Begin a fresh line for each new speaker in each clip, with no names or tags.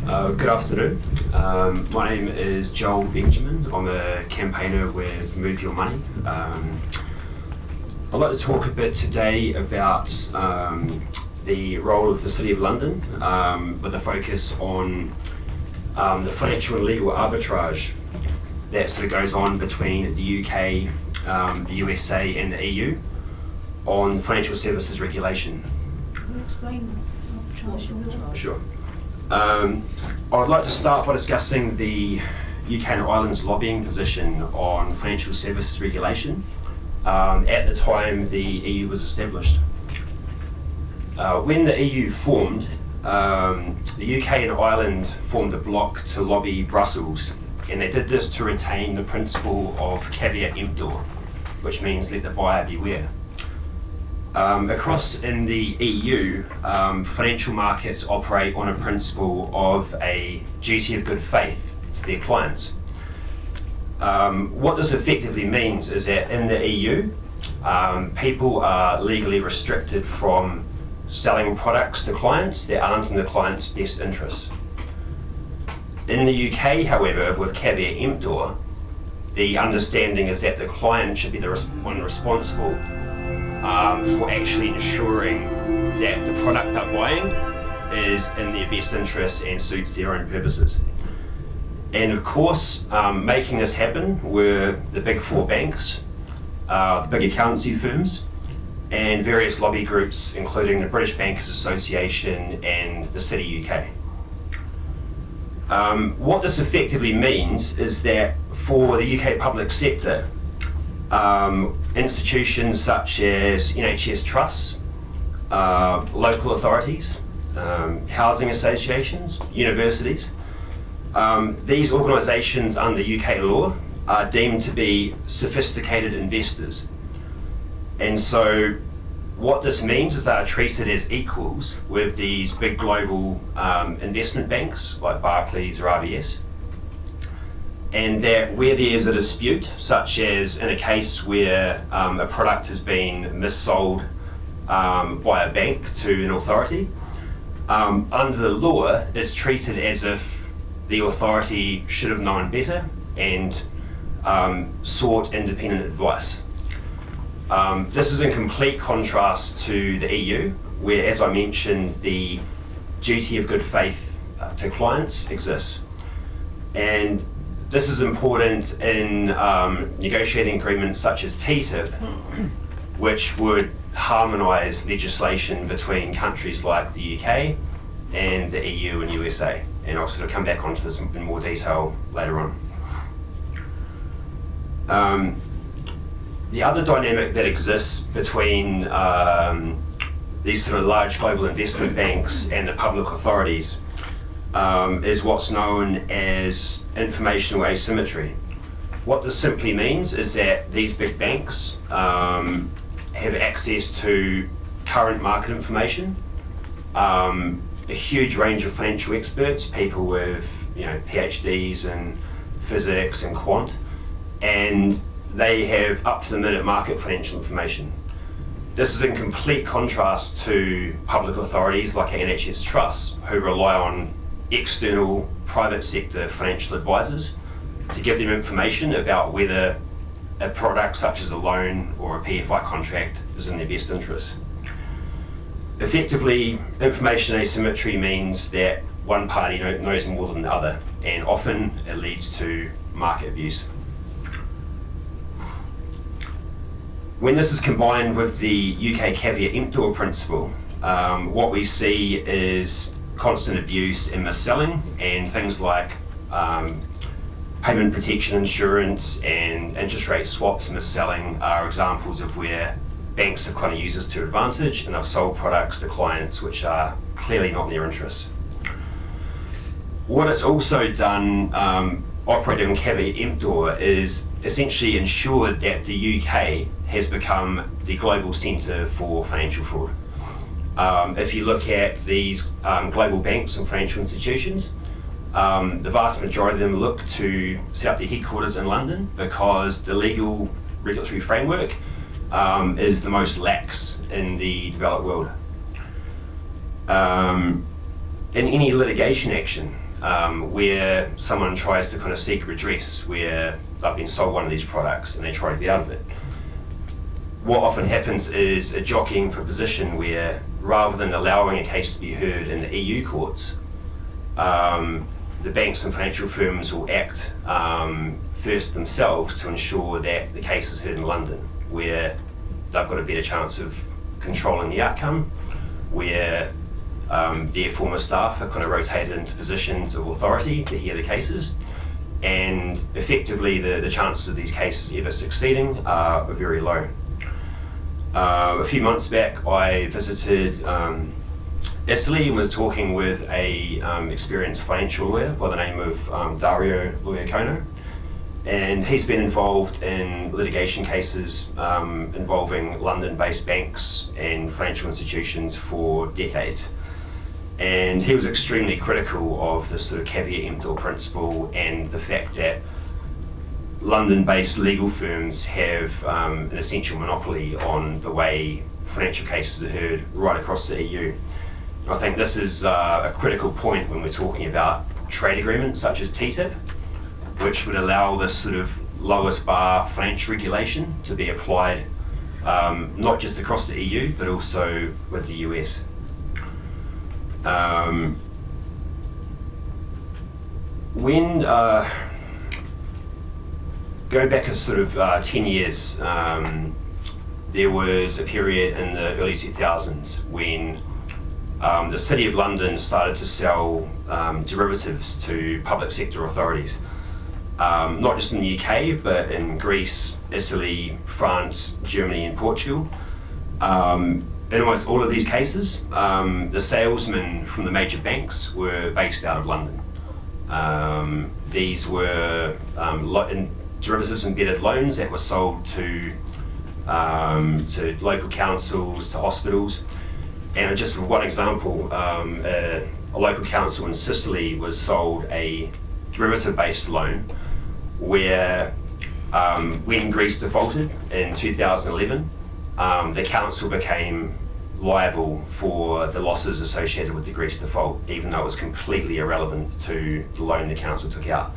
Good afternoon. My name is Joel Benjamin. I'm a campaigner with Move Your Money. I'd like to talk a bit today about the role of the City of London with a focus on the financial and legal arbitrage that sort of goes on between the UK, the USA and the EU on financial services regulation.
Can you explain arbitrage?
Sure. I would like to start by discussing the UK and Ireland's lobbying position on financial services regulation at the time the EU was established. When the EU formed, the UK and Ireland formed a bloc to lobby Brussels, and they did this to retain the principle of caveat emptor, which means let the buyer beware. Across in the EU, financial markets operate on a principle of a duty of good faith to their clients. What this effectively means is that in the EU, people are legally restricted from selling products to clients that aren't in the client's best interests. In the UK, however, with caveat emptor, the understanding is that the client should be the one responsible for actually ensuring that the product they're buying is in their best interests and suits their own purposes. And of course, making this happen were the big four banks, the big accountancy firms, and various lobby groups, including the British Bankers Association and the City UK. What this effectively means is that for the UK public sector, institutions such as NHS trusts, local authorities, housing associations, universities, these organisations under UK law are deemed to be sophisticated investors. And so what this means is they are treated as equals with these big global investment banks like Barclays or RBS. And that where there is a dispute, such as in a case where a product has been missold by a bank to an authority, under the law it's treated as if the authority should have known better and sought independent advice. This is in complete contrast to the EU, where, as I mentioned, the duty of good faith to clients exists. And this is important in negotiating agreements such as TTIP, which would harmonise legislation between countries like the UK and the EU and USA. And I'll sort of come back onto this in more detail later on. The other dynamic that exists between these sort of large global investment banks and the public authorities is what's known as informational asymmetry. What this simply means is that these big banks have access to current market information, a huge range of financial experts, people with PhDs in physics and quant, and they have up-to-the-minute market financial information. This is in complete contrast to public authorities like NHS trusts, who rely on external private sector financial advisors to give them information about whether a product such as a loan or a PFI contract is in their best interest. Effectively, information asymmetry means that one party knows more than the other, and often it leads to market abuse. When this is combined with the UK caveat emptor principle, what we see is constant abuse and mis-selling, and things like payment protection insurance and interest rate swaps mis-selling are examples of where banks have kind of used this to advantage and have sold products to clients which are clearly not in their interests. What it's also done operating on caveat emptor is essentially ensured that the UK has become the global centre for financial fraud. If you look at these global banks and financial institutions, the vast majority of them look to set up their headquarters in London because the legal regulatory framework is the most lax in the developed world. In any litigation action, where someone tries to kind of seek redress, where they've been sold one of these products and they try to get out of it. What often happens is a jockeying for position where, rather than allowing a case to be heard in the EU courts, the banks and financial firms will act first themselves to ensure that the case is heard in London, where they've got a better chance of controlling the outcome, where their former staff are kind of rotated into positions of authority to hear the cases, and effectively the chances of these cases ever succeeding are very low. A few months back I visited Italy and was talking with a experienced financial lawyer by the name of Dario Loiacono, and he's been involved in litigation cases involving London-based banks and financial institutions for decades. And he was extremely critical of this sort of caveat emptor principle and the fact that London-based legal firms have an essential monopoly on the way financial cases are heard right across the EU. I think this is a critical point when we're talking about trade agreements such as TTIP, which would allow this sort of lowest bar financial regulation to be applied not just across the EU but also with the US. When going back a sort of 10 years, there was a period in the early 2000s when the City of London started to sell derivatives to public sector authorities, not just in the UK, but in Greece, Italy, France, Germany, and Portugal. In almost all of these cases, the salesmen from the major banks were based out of London. These were derivatives embedded loans that were sold to local councils, to hospitals. And just for one example, a local council in Sicily was sold a derivative-based loan where when Greece defaulted in 2011, the council became liable for the losses associated with the Greece default, even though it was completely irrelevant to the loan the council took out.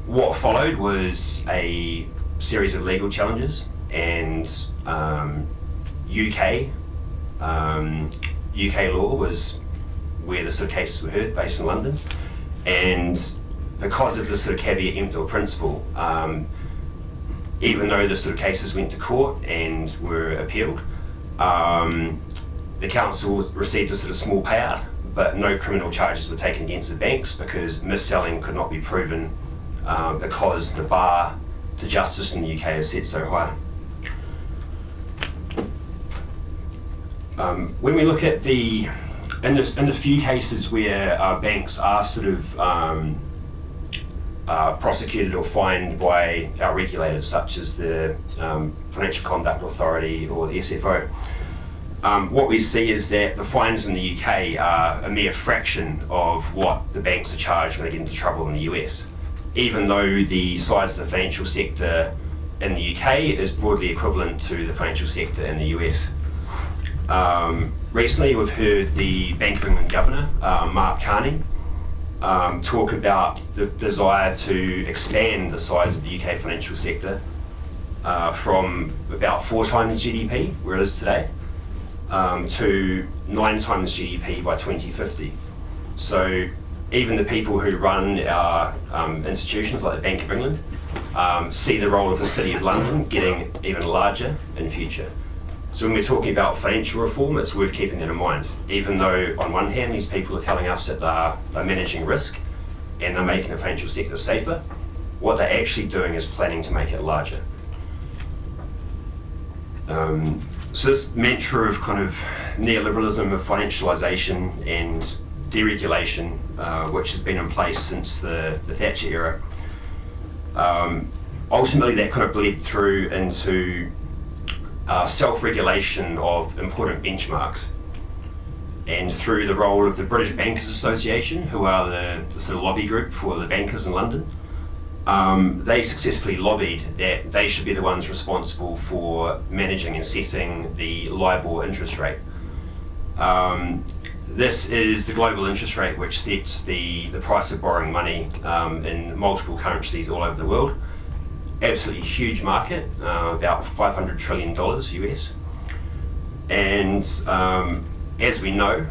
What followed was a series of legal challenges, and UK law was where the sort of cases were heard, based in London. And because of the sort of caveat emptor principle, even though the sort of cases went to court and were appealed, the council received a sort of small payout, but no criminal charges were taken against the banks because mis-selling could not be proven because the bar to justice in the UK is set so high. When we look at in the few cases where banks are sort of prosecuted or fined by our regulators, such as the Financial Conduct Authority or the SFO, what we see is that the fines in the UK are a mere fraction of what the banks are charged when they get into trouble in the US, even though the size of the financial sector in the UK is broadly equivalent to the financial sector in the US. Recently we've heard the Bank of England Governor, Mark Carney, talk about the desire to expand the size of the UK financial sector from about 4 times GDP, where it is today, to 9 times GDP by 2050. So even the people who run our institutions like the Bank of England see the role of the City of London getting even larger in the future. So when we're talking about financial reform, it's worth keeping that in mind. Even though on one hand these people are telling us that they're managing risk and they're making the financial sector safer, what they're actually doing is planning to make it larger. So this mantra of kind of neoliberalism, of financialisation and deregulation, which has been in place since the Thatcher era, ultimately that kind of bled through into self-regulation of important benchmarks. And through the role of the British Bankers Association, who are the sort of lobby group for the bankers in London, they successfully lobbied that they should be the ones responsible for managing and setting the LIBOR interest rate. This is the global interest rate, which sets the price of borrowing money in multiple currencies all over the world. Absolutely huge market, about $500 trillion US. And as we know,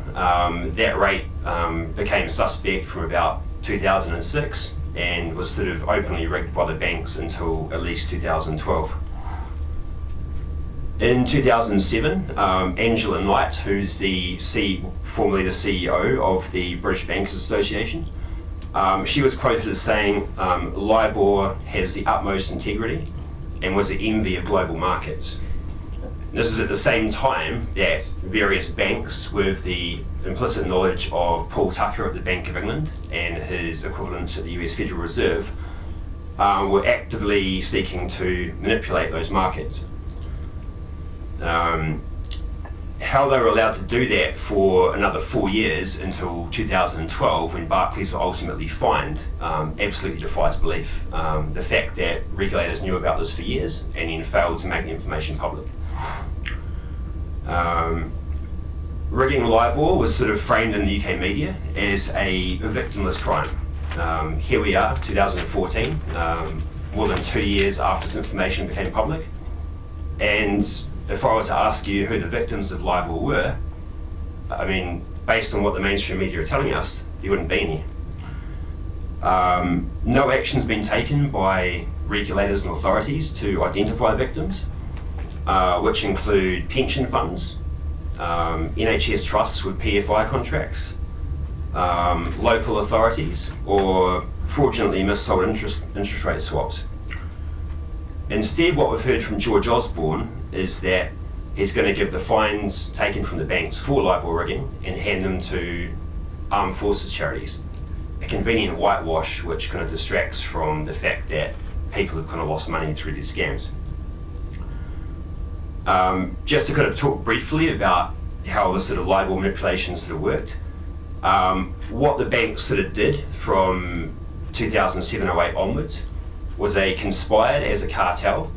that rate became suspect from about 2006 and was sort of openly rigged by the banks until at least 2012. In 2007, Angela Knight, who's formerly the CEO of the British Bankers Association, she was quoted as saying, LIBOR has the utmost integrity and was the envy of global markets. This is at the same time that various banks, with the implicit knowledge of Paul Tucker at the Bank of England and his equivalent at the US Federal Reserve, were actively seeking to manipulate those markets. How they were allowed to do that for another 4 years until 2012, when Barclays were ultimately fined, absolutely defies belief. The fact that regulators knew about this for years and then failed to make the information public. Rigging LIBOR was sort of framed in the UK media as a victimless crime. Here we are, 2014, more than 2 years after this information became public, and if I were to ask you who the victims of LIBOR were, I mean, based on what the mainstream media are telling us, there wouldn't be any. No action's been taken by regulators and authorities to identify victims, which include pension funds, NHS trusts with PFI contracts, local authorities, or fraudulently missold interest rate swaps. Instead, what we've heard from George Osborne is that he's going to give the fines taken from the banks for LIBOR rigging and hand them to armed forces charities. A convenient whitewash which kind of distracts from the fact that people have kind of lost money through these scams. Just to kind of talk briefly about how the sort of LIBOR manipulation sort of worked. What the banks sort of did from 2007-08 onwards was they conspired as a cartel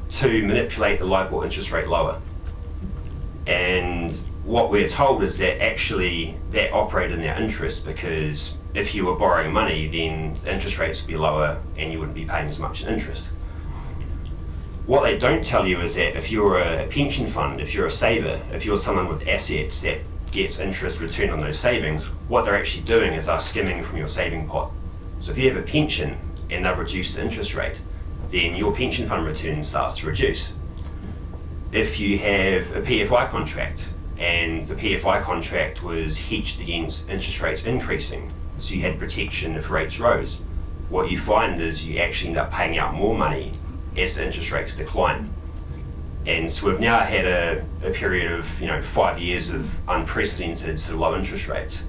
to manipulate the LIBOR interest rate lower. And what we're told is that actually that operated in their interest, because if you were borrowing money, then the interest rates would be lower and you wouldn't be paying as much in interest. What they don't tell you is that if you're a pension fund, if you're a saver, if you're someone with assets that gets interest returned on those savings, what they're actually doing is they're skimming from your saving pot. So if you have a pension and they've reduced the interest rate, then your pension fund return starts to reduce. If you have a PFI contract and the PFI contract was hedged against interest rates increasing, so you had protection if rates rose, what you find is you actually end up paying out more money as the interest rates decline. And so we've now had a period of 5 years of unprecedented sort of low interest rates,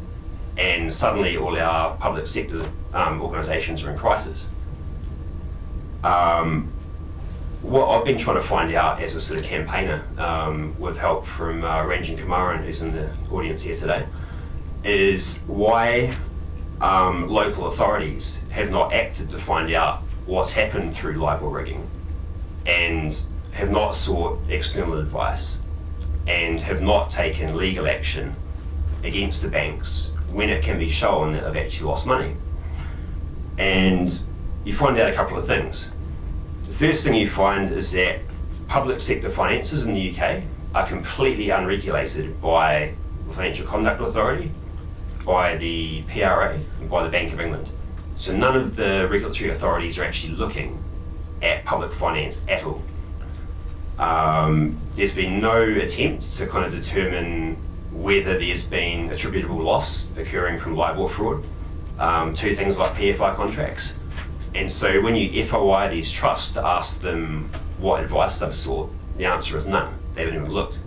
and suddenly all our public sector organisations are in crisis. What I've been trying to find out as a sort of campaigner, with help from Ranjan Kumaran, who's in the audience here today, is why local authorities have not acted to find out what's happened through LIBOR rigging, and have not sought external advice, and have not taken legal action against the banks when it can be shown that they've actually lost money. And you find out a couple of things. The first thing you find is that public sector finances in the UK are completely unregulated by the Financial Conduct Authority, by the PRA, and by the Bank of England. So none of the regulatory authorities are actually looking at public finance at all. There's been no attempt to kind of determine whether there's been attributable loss occurring from LIBOR fraud to things like PFI contracts. And so when you FOI these trusts to ask them what advice they've sought, the answer is none. They haven't even looked.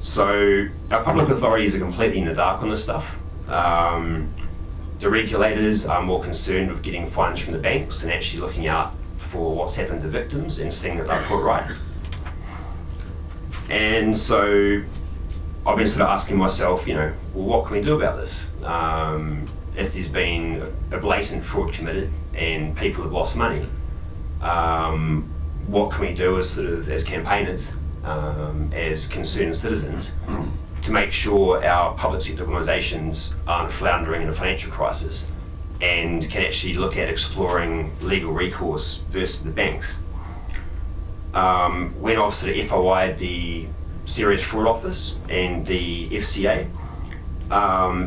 So our public authorities are completely in the dark on this stuff. The regulators are more concerned with getting fines from the banks and actually looking out for what's happened to victims and seeing that they're put right. And so I've been sort of asking myself, well, what can we do about this? If there's been a blatant fraud committed and people have lost money, what can we do as campaigners, as concerned citizens, to make sure our public sector organisations aren't floundering in a financial crisis and can actually look at exploring legal recourse versus the banks. When I was sort of FOI'd the Serious Fraud Office and the FCA,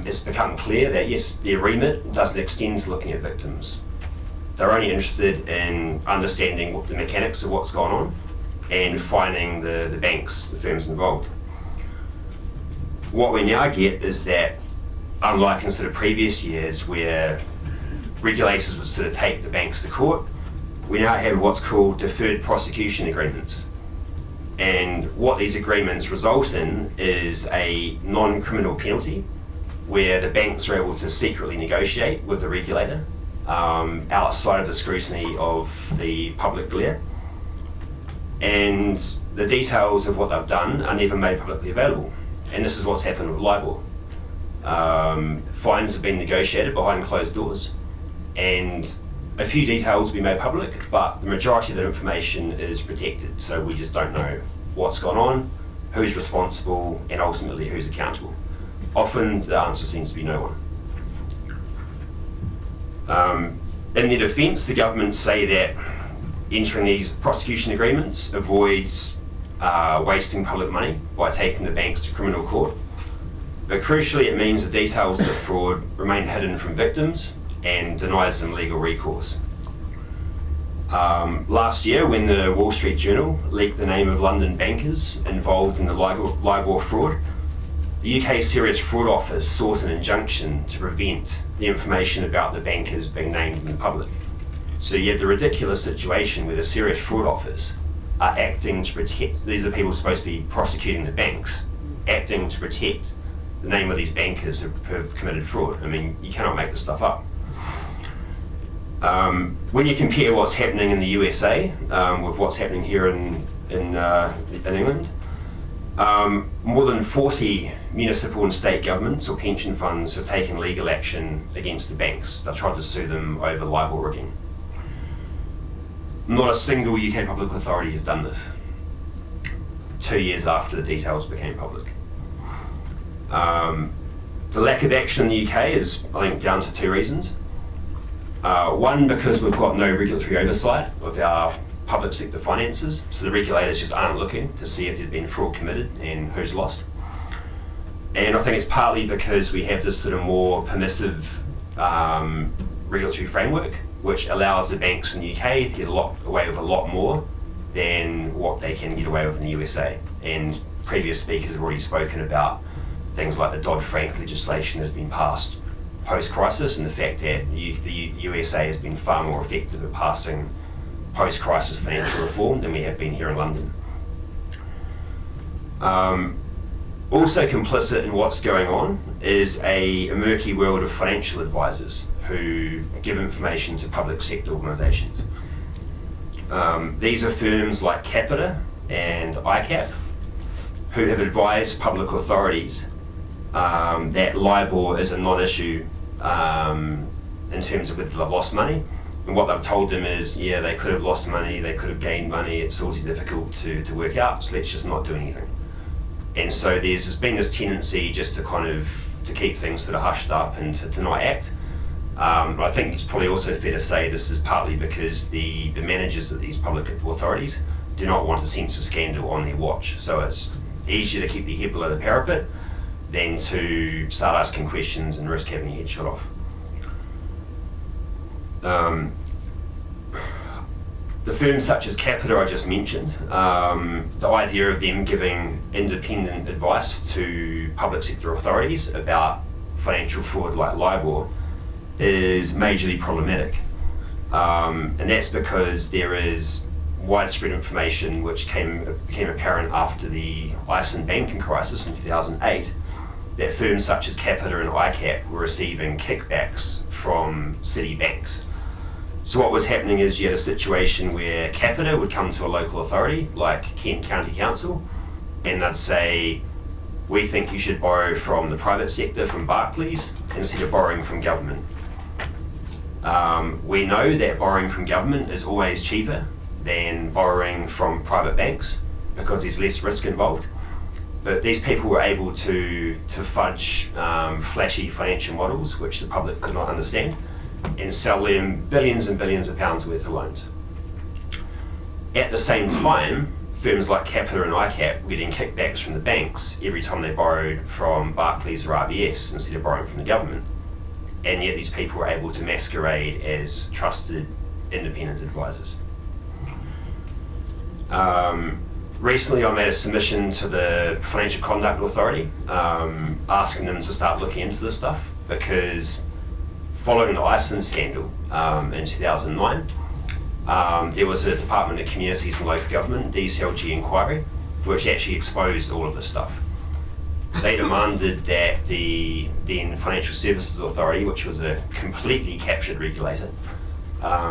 it's become clear that yes, their remit doesn't extend to looking at victims. They're only interested in understanding what the mechanics of what's going on and finding the banks, the firms involved. What we now get is that, unlike in sort of previous years where regulators would sort of take the banks to court, we now have what's called deferred prosecution agreements. And what these agreements result in is a non-criminal penalty where the banks are able to secretly negotiate with the regulator outside of the scrutiny of the public glare. And the details of what they've done are never made publicly available. And this is what's happened with LIBOR. Fines have been negotiated behind closed doors, and a few details will be made public, but the majority of that information is protected, so we just don't know what's gone on, who's responsible, and ultimately who's accountable. Often the answer seems to be no one. In their defence, the government say that entering these prosecution agreements avoids wasting public money by taking the banks to criminal court. But crucially, it means the details of the fraud remain hidden from victims and denies them legal recourse. Last year, when the Wall Street Journal leaked the name of London bankers involved in the LIBOR fraud, the UK Serious Fraud Office sought an injunction to prevent the information about the bankers being named in the public. So you have the ridiculous situation where the Serious Fraud Office are acting to protect, these are the people supposed to be prosecuting the banks, acting to protect the name of these bankers who have committed fraud. I mean, you cannot make this stuff up. When you compare what's happening in the USA with what's happening here in England, more than 40 municipal and state governments or pension funds have taken legal action against the banks. They've tried to sue them over LIBOR rigging. Not a single UK public authority has done this 2 years after the details became public. The lack of action in the UK is, I think, down to two reasons. One, because we've got no regulatory oversight of our public sector finances, so the regulators just aren't looking to see if there's been fraud committed and who's lost. And I think it's partly because we have this sort of more permissive regulatory framework, which allows the banks in the UK to get away with a lot more than what they can get away with in the USA. And previous speakers have already spoken about things like the Dodd-Frank legislation that has been passed post-crisis, and the fact that the USA has been far more effective at passing post-crisis financial reform than we have been here in London. Also complicit in what's going on is a murky world of financial advisors who give information to public sector organisations. These are firms like Capita and ICAP who have advised public authorities that LIBOR is a non-issue in terms of whether they've lost money. And what they've told them is, yeah, they could have lost money, they could have gained money, it's all too difficult to work out, so let's just not do anything. And so there's been this tendency just to kind of to keep things sort of hushed up and to not act. But I think it's probably also fair to say this is partly because the managers of these public authorities do not want a sense of scandal on their watch. So it's easier to keep their head below the parapet than to start asking questions and risk having your head shot off. The firms such as Capita I just mentioned, the idea of them giving independent advice to public sector authorities about financial fraud like LIBOR is majorly problematic. And that's because there is widespread information which became apparent after the Iceland banking crisis in 2008, that firms such as Capita and ICAP were receiving kickbacks from city banks. So what was happening is you had a situation where Capita would come to a local authority like Kent County Council and they'd say, we think you should borrow from the private sector, from Barclays, instead of borrowing from government. We know that borrowing from government is always cheaper than borrowing from private banks because there's less risk involved. But these people were able to fudge flashy financial models which the public could not understand and sell them billions and billions of pounds worth of loans. At the same time, firms like Capita and ICAP were getting kickbacks from the banks every time they borrowed from Barclays or RBS instead of borrowing from the government. And yet these people were able to masquerade as trusted independent advisors. Recently I made a submission to the Financial Conduct Authority asking them to start looking into this stuff, because following the Iceland scandal in 2009, there was a Department of Communities and Local Government, DCLG inquiry, which actually exposed all of this stuff. They demanded that the then Financial Services Authority, which was a completely captured regulator,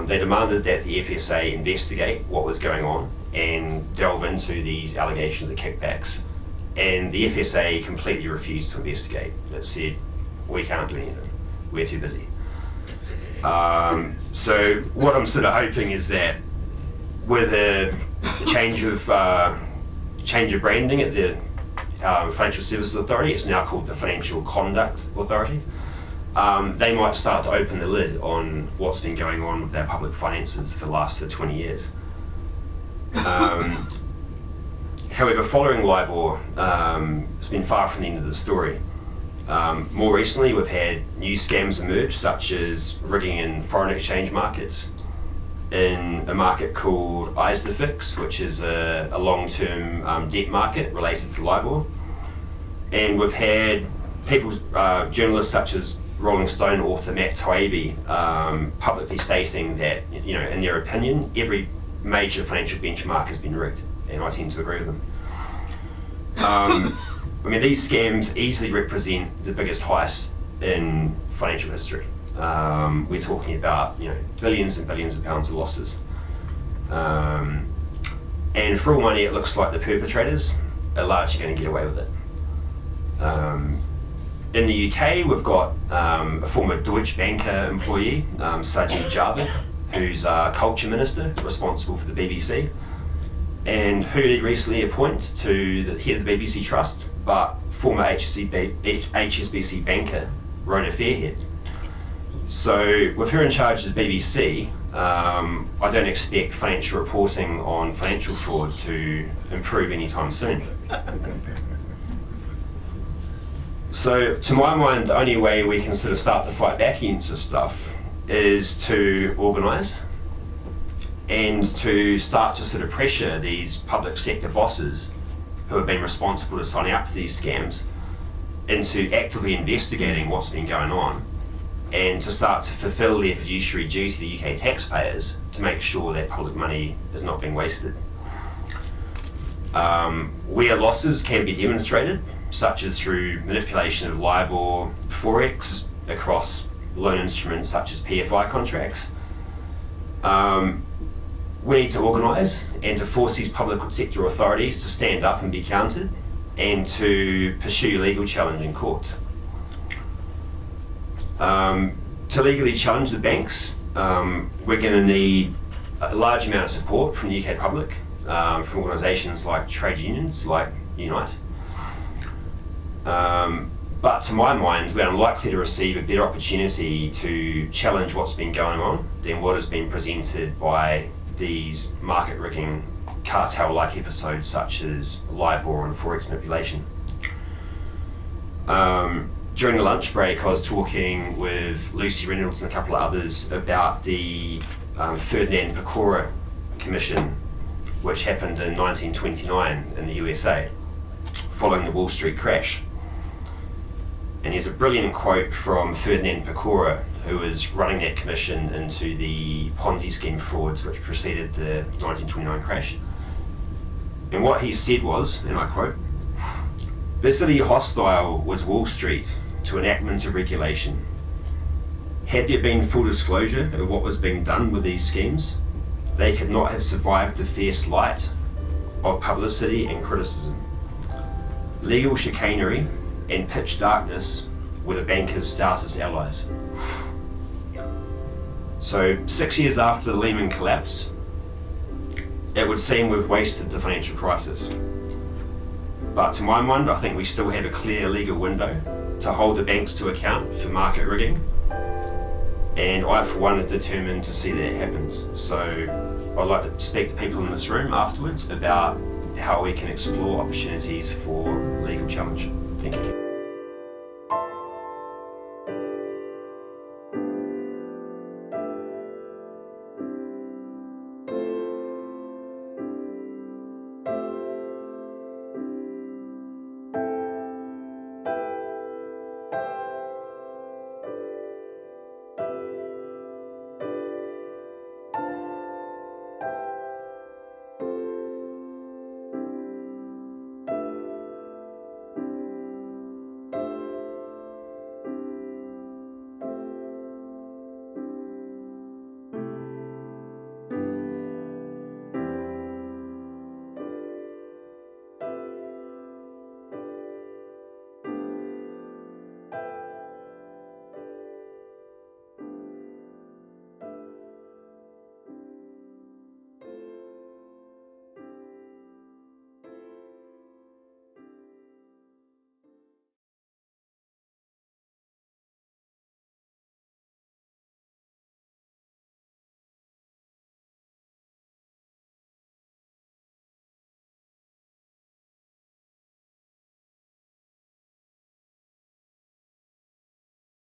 they demanded that the FSA investigate what was going on and delve into these allegations of kickbacks. And the FSA completely refused to investigate. It said, we can't do anything, we're too busy. So what I'm sort of hoping is that with a change of branding at the Financial Services Authority, it's now called the Financial Conduct Authority, they might start to open the lid on what's been going on with our public finances for the last 20 years. However, following LIBOR, it's been far from the end of the story. More recently, we've had new scams emerge, such as rigging in foreign exchange markets, in a market called ISDAFIX, which is a long-term debt market related to LIBOR. And we've had people, journalists such as Rolling Stone author Matt Taibbi, publicly stating that, you know, in their opinion, every major financial benchmark has been rigged, and I tend to agree with them. I mean, these scams easily represent the biggest heist in financial history. We're talking about, you know, billions and billions of pounds of losses. And for all money, it looks like the perpetrators are largely going to get away with it. In the UK, we've got a former Deutsche Banker employee, Sajid Javid, who's a culture minister responsible for the BBC, and who did recently appoint to the head of the BBC Trust, but former HSBC banker Rona Fairhead. So with her in charge of the BBC, I don't expect financial reporting on financial fraud to improve anytime soon. So to my mind, the only way we can sort of start to fight back against this stuff is to organise and to start to sort of pressure these public sector bosses who have been responsible for signing up to these scams into actively investigating what's been going on, and to start to fulfil their fiduciary duty to the UK taxpayers to make sure that public money is not being wasted. Where losses can be demonstrated, such as through manipulation of LIBOR, Forex, across loan instruments such as PFI contracts, we need to organise and to force these public sector authorities to stand up and be counted, and to pursue legal challenge in court. To legally challenge the banks, we're going to need a large amount of support from the UK public, from organisations like trade unions, like Unite. But to my mind, we're unlikely to receive a better opportunity to challenge what's been going on than what has been presented by these market rigging cartel-like episodes such as LIBOR and Forex manipulation. During the lunch break, I was talking with Lucy Reynolds and a couple of others about the Ferdinand Pecora Commission, which happened in 1929 in the USA, following the Wall Street crash. And there's a brilliant quote from Ferdinand Pecora, who was running that commission into the Ponzi scheme frauds which preceded the 1929 crash. And what he said was, and I quote, "Bitterly hostile was Wall Street to enactment of regulation. Had there been full disclosure of what was being done with these schemes, they could not have survived the fierce light of publicity and criticism. Legal chicanery and pitch darkness were the bankers' stoutest allies." So 6 years after the Lehman collapse, it would seem we've wasted the financial crisis. But to my mind, I think we still have a clear legal window to hold the banks to account for market rigging. And I, for one, is determined to see that happens. So I'd like to speak to people in this room afterwards about how we can explore opportunities for legal challenge. Thank you.